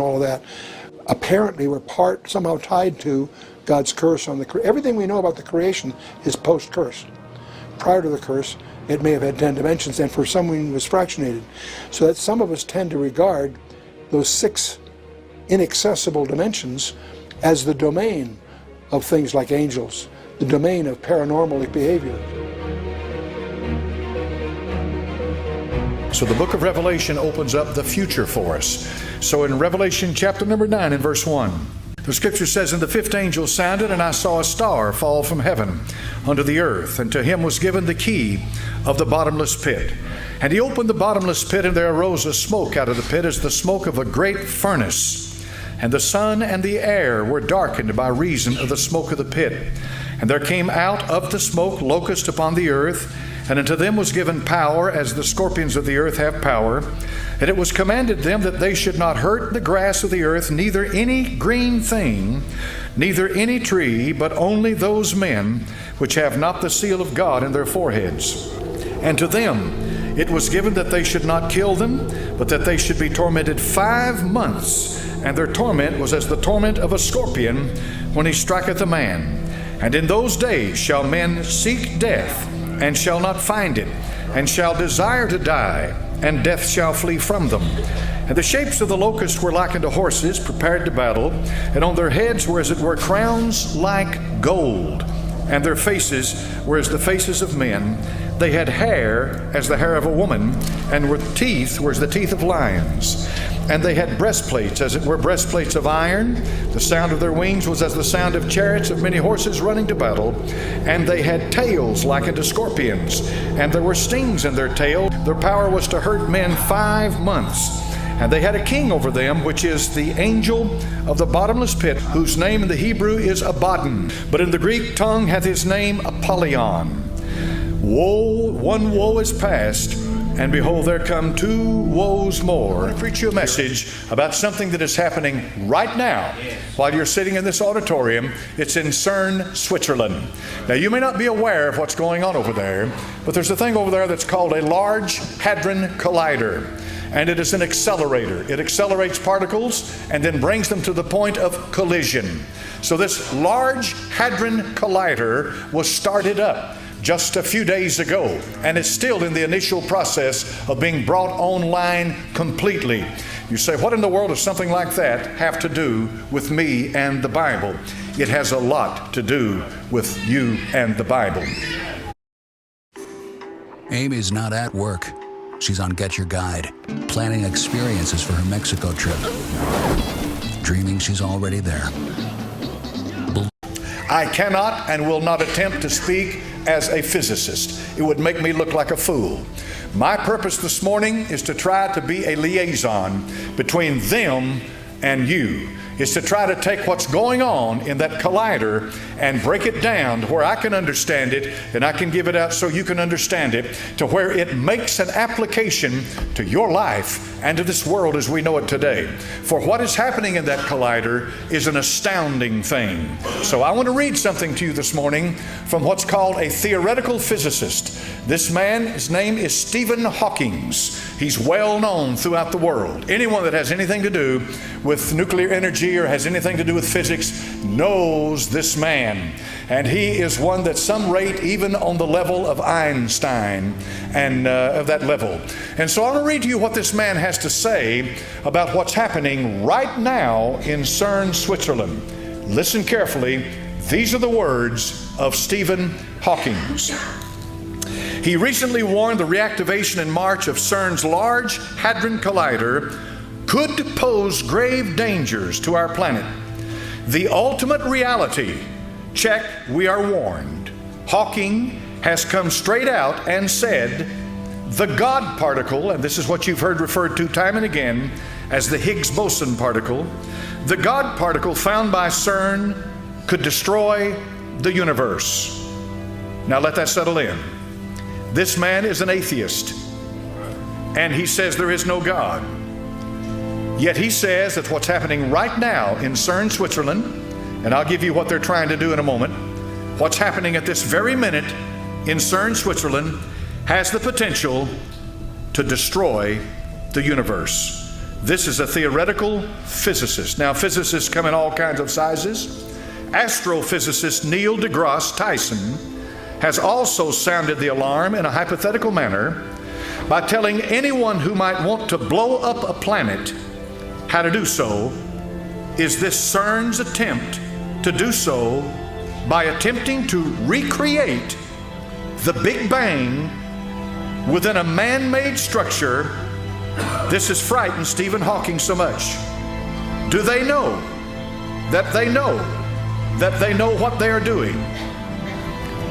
all of that, apparently were somehow tied to God's curse on the everything we know about the creation is post-curse. Prior to the curse, it may have had 10 dimensions, and for some reason it was fractionated. So that some of us tend to regard those 6 inaccessible dimensions as the domain of things like angels, the domain of paranormal behavior. So the book of Revelation opens up the future for us. So in Revelation chapter number 9 and verse 1, the scripture says, "And the 5th angel sounded, and I saw a star fall from heaven unto the earth, and to him was given the key of the bottomless pit. And he opened the bottomless pit, and there arose a smoke out of the pit as the smoke of a great furnace. And the sun and the air were darkened by reason of the smoke of the pit. And there came out of the smoke locusts upon the earth, and unto them was given power, as the scorpions of the earth have power. And it was commanded them that they should not hurt the grass of the earth, neither any green thing, neither any tree, but only those men which have not the seal of God in their foreheads. And to them it was given that they should not kill them, but that they should be tormented 5 months. And their torment was as the torment of a scorpion when he striketh a man. And in those days shall men seek death, and shall not find it, and shall desire to die, and death shall flee from them. And the shapes of the locusts were like unto horses prepared to battle, and on their heads were as it were crowns like gold, and their faces were as the faces of men. They had hair as the hair of a woman, and with teeth were as the teeth of lions. And they had breastplates, as it were breastplates of iron. The sound of their wings was as the sound of chariots of many horses running to battle. And they had tails like unto scorpions, and there were stings in their tail. Their power was to hurt men 5 months. And they had a king over them, which is the angel of the bottomless pit, whose name in the Hebrew is Abaddon, but in the Greek tongue hath his name Apollyon. Woe, one woe is past, and behold, there come 2 woes more. I want to preach you a message about something that is happening right now while you're sitting in this auditorium. It's in Cern, Switzerland. Now, you may not be aware of what's going on over there, but there's a thing over there that's called a Large Hadron Collider. And it is an accelerator. It accelerates particles and then brings them to the point of collision. So this Large Hadron Collider was started up just a few days ago, and it's still in the initial process of being brought online completely. You say, what in the world does something like that have to do with me and the Bible? It has a lot to do with you and the Bible. Amy's not at work. She's on Get Your Guide, planning experiences for her Mexico trip. Dreaming she's already there. I cannot and will not attempt to speak as a physicist. It would make me look like a fool. My purpose this morning is to try to be a liaison between them and you. Is to try to take what's going on in that collider and break it down to where I can understand it, and I can give it out so you can understand it, to where it makes an application to your life and to this world as we know it today. For what is happening in that collider is an astounding thing. So I want to read something to you this morning from what's called a theoretical physicist. This man, his name is Stephen Hawking. He's well known throughout the world. Anyone that has anything to do with nuclear energy or has anything to do with physics knows this man. And he is one that some rate even on the level of Einstein and of that level. And so I want to read to you what this man has to say about what's happening right now in Cern, Switzerland. Listen carefully. These are the words of Stephen Hawking. He recently warned the reactivation in March of CERN's Large Hadron Collider could pose grave dangers to our planet. The ultimate reality, check, we are warned. Hawking has come straight out and said the God particle, and this is what you've heard referred to time and again as the Higgs boson particle, the God particle found by CERN could destroy the universe. Now let that settle in. This man is an atheist, and he says there is no God. Yet he says that what's happening right now in Cern, Switzerland, and I'll give you what they're trying to do in a moment, what's happening at this very minute in Cern, Switzerland, has the potential to destroy the universe. This is a theoretical physicist. Now, physicists come in all kinds of sizes. Astrophysicist Neil deGrasse Tyson has also sounded the alarm in a hypothetical manner by telling anyone who might want to blow up a planet how to do so is this CERN's attempt to do so by attempting to recreate the Big Bang within a man-made structure. This has frightened Stephen Hawking so much. Do they know that they know that they know what they are doing?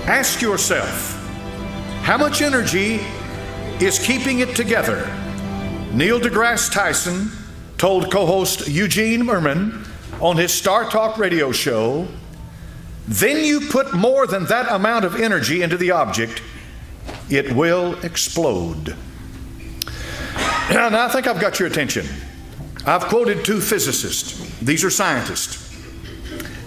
Ask yourself, how much energy is keeping it together? Neil deGrasse Tyson told co-host Eugene Merman on his Star Talk radio show, then you put more than that amount of energy into the object, it will explode. Now I think I've got your attention. I've quoted two physicists. These are scientists.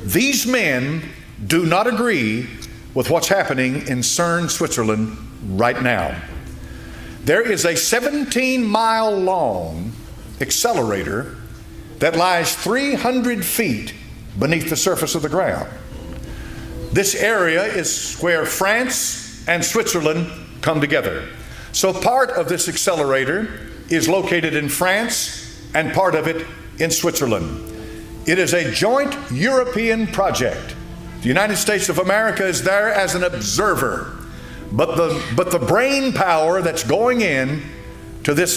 These men do not agree with what's happening in CERN, Switzerland right now. There is a 17-mile long accelerator that lies 300 feet beneath the surface of the ground. This area is where France and Switzerland come together. So part of this accelerator is located in France and part of it in Switzerland. It is a joint European project. The United States of America is there as an observer, but the brain power that's going in to this